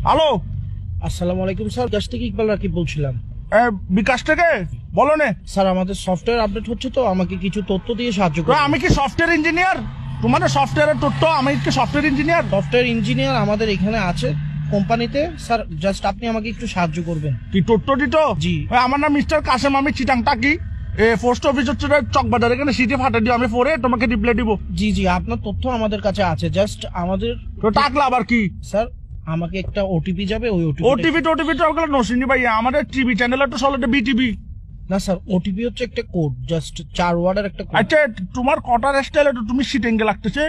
Hello, আসসালামু আলাইকুম sir, বিকাশ থেকে ইকবাল রাকিব বলছিলাম। বিকাশ থেকে বলো নে। স্যার আমাদের সফটওয়্যার আপডেট হচ্ছে, তো আমাকে কিছু তথ্য দিয়ে সাহায্য করুন। আমি কি সফটওয়্যার ইঞ্জিনিয়ার? তোমাদের সফটওয়্যারের তথ্য, আমি কি সফটওয়্যার ইঞ্জিনিয়ার? সফটওয়্যার ইঞ্জিনিয়ার আমাদের এখানে আছে কোম্পানিতে। স্যার জাস্ট আপনি আমাকে একটু সাহায্য করবেন। কি তথ্য দিত? জি। আমার নাম মিস্টার কাসেম, আমি চিটাং টাকি। পোস্ট অফিস হচ্ছে চকবাজার, এখানে সিটি ফাটা দিও, আমি পরে তোমাকে রিপ্লাই দিব। জি জি, আপনার তথ্য আমাদের কাছে আছে, জাস্ট আমাদের তো টাকলা আবার কি? স্যার আমাকে একটা ওটিপি যাবে, ওই ওটিপি টাকলা নসিনি ভাই, আমাদের টিভি চ্যানেল তো চলে বিটিভি। না স্যার, ওটিপি হচ্ছে একটা কোড, জাস্ট 4 ওয়ার্ডের একটা কোড। আচ্ছা, তোমার কটার স্টাইল তো তুমি সিটেঙ্গে লাগতেছে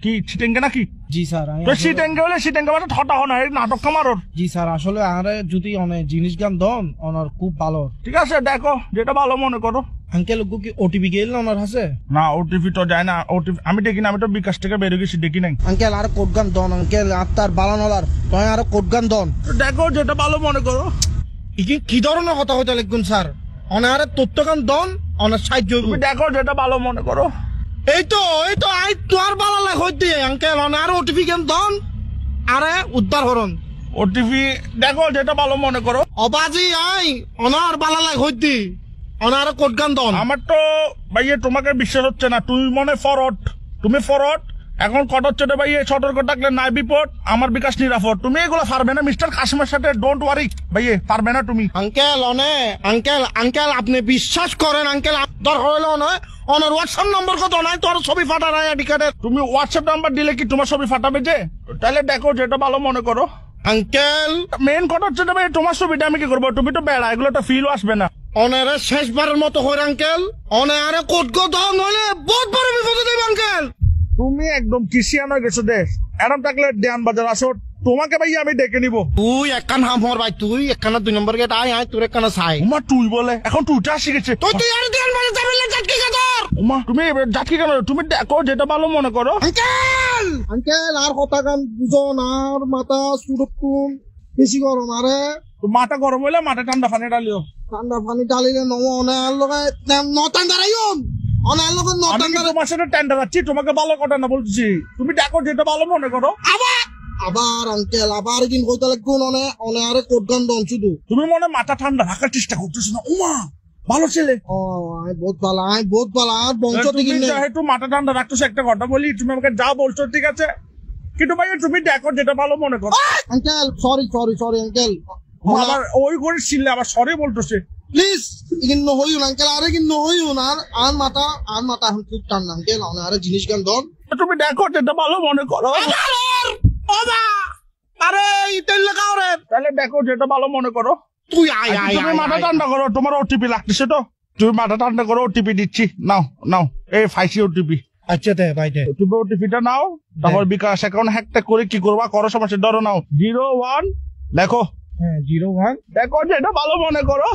কি? সিটেঙ্গে নাকি? জি স্যার, তো সিটেঙ্গে হলে সিটেঙ্গে মানে ঠটা হো না, এই নাটক কামারোর। জি স্যার, আসলে আরে যদি অনেক জিনিস গান দন ওনার খুব ভালো। ঠিক আছে, দেখো যেটা ভালো মনে করো। আঙ্কেল কি ওটিপি গেল না ওনার হাসে? না, ওটিপি তো যায় না। ওটিপি আমি দেখি না, আমি তো বিকাশ থেকে বেরিয়ে গেছি, দেখি নাই। আঙ্কেল আর কোড গান দন, আঙ্কেল আপনার বালানলার তুই আর কোড গান দন। দেখো যেটা ভালো মনে করো। কি ধরনের কথা হইতে লিখুন স্যার? অনারে তথ্য গান দন, অনার সাহায্য। তুমি দেখো যেটা ভালো মনে করো। এই তো আই তোর বালালে হইতে আঙ্কেল অনার ওটিপি গান দন, আরে উদ্ধার হরন। ওটিপি দেখো যেটা ভালো মনে করো। অবাজি আই অনার বালালে হইতে অনার কোড গান দন। আমার তো ভাইয়ে তোমাকে বিশ্বাস হচ্ছে না, তুমি মনে ফরওয়ার্ড, তুমি ফরওয়ার্ড। এখন কট হচ্ছে রে ভাইয়ে, সতর্ক থাকলে নাই বিপদ, আমার বিকাশ নিরাপদ। তুমি এগুলো পারবে না মিস্টার কাশিমের সাথে, ডোন্ট ওয়ারি ভাইয়ে, পারবে না তুমি। আঙ্কেল আঙ্কেল আপনি বিশ্বাস করেন আঙ্কেল, দর হইল নয় অনার হোয়াটসঅ্যাপ নম্বর কত নাই তোর ছবি ফাটা নাই আইডি কার্ডের। তুমি হোয়াটসঅ্যাপ নাম্বার দিলে কি তোমার ছবি ফাটাবে যে? তাহলে দেখো যেটা ভালো মনে করো। আঙ্কেল মেন কথা হচ্ছে ভাই, তোমার ছবিটা আমি কি করবো? তুমি তো বেড়া, এগুলো তো ফিলও আসবে না। অনারে শেষবারের মতো হইর আঙ্কেল, অনারে কোড গো দন হইলে বহুত বড় বিপদে দেব আঙ্কেল। তুমি একদম কিসিয়ান হয়ে গেছো দেশ। এরম থাকলে দেয়ান বাজার আসো, তোমাকে ভাই আমি ডেকে নিব। তুই একখান হামর ভাই, তুই একখানা 2 নম্বর গেট আয় তোর একখানা চাই। উমা তুই বলে, এখন তুইটা শিখেছে। তুই আর দেন বাজার যাবি না জাটকি গাদর। উমা তুমি যাচ্ছি কেন? তুমি দেখো যেটা ভালো মনে করো। আঙ্কেল আর কথা গান বুঝন, আর মাথা সুরক্ষণ বেশি গরম, আরে মাথা গরম হইলে মাথা ঠান্ডা পানি ডালিও। ঠান্ডা পানি ডালিলে নম অনার লগে নটান দাঁড়াইম, অনার লগে নটান দাঁড়াই। তোমার সাথে টেন্ডার আছি, তোমাকে ভালো কথা না বলছি। তুমি দেখো যেটা ভালো মনে করো। আবার আঙ্কেল আবার দিন কইতে লাগবো অনারে কোড গান দন শুধু। তুমি মনে মাথা ঠান্ডা রাখার চেষ্টা করতেছো না? উমা ভালো ছেলে। ও আই বহুত ভালো আর বংশ থেকে তুমি যেহেতু মাথা ঠান্ডা রাখতেছো, একটা কথা বলি, তুমি আমাকে যা বলছো ঠিক আছে, কিন্তু ভাই তুমি দেখো যেটা ভালো মনে করো। আঙ্কেল সরি আঙ্কেল, আবার ওই করে ছিললে আবার সরি বলতেছে। প্লিজ ইগিন হইউন আঙ্কেল, আরে ইগিন হইউন। আর মাথা এখন খুব ঠান্ডা আঙ্কেল, আরে জিনিস গান দন। তুমি দেখো যেটা ভালো মনে করো। আরে ইতেল লাগাও রে। তাহলে দেখো যেটা ভালো মনে করো। তুই আয় তুমি মাথা ঠান্ডা করো, তোমার ওটিপি লাগতেছে তো, তুমি মাথা ঠান্ডা করো, ওটিপি দিচ্ছি, নাও এই ফাইসি ওটিপি। আচ্ছা দে ভাই দে, তুমি ওটিপিটা নাও, তারপর বিকাশ অ্যাকাউন্ট হ্যাকটা করে কি করবা করো, সমস্যা ধরো নাও 01 দেখো। হ্যাঁ 01 দেখো যেটা ভালো মনে করো।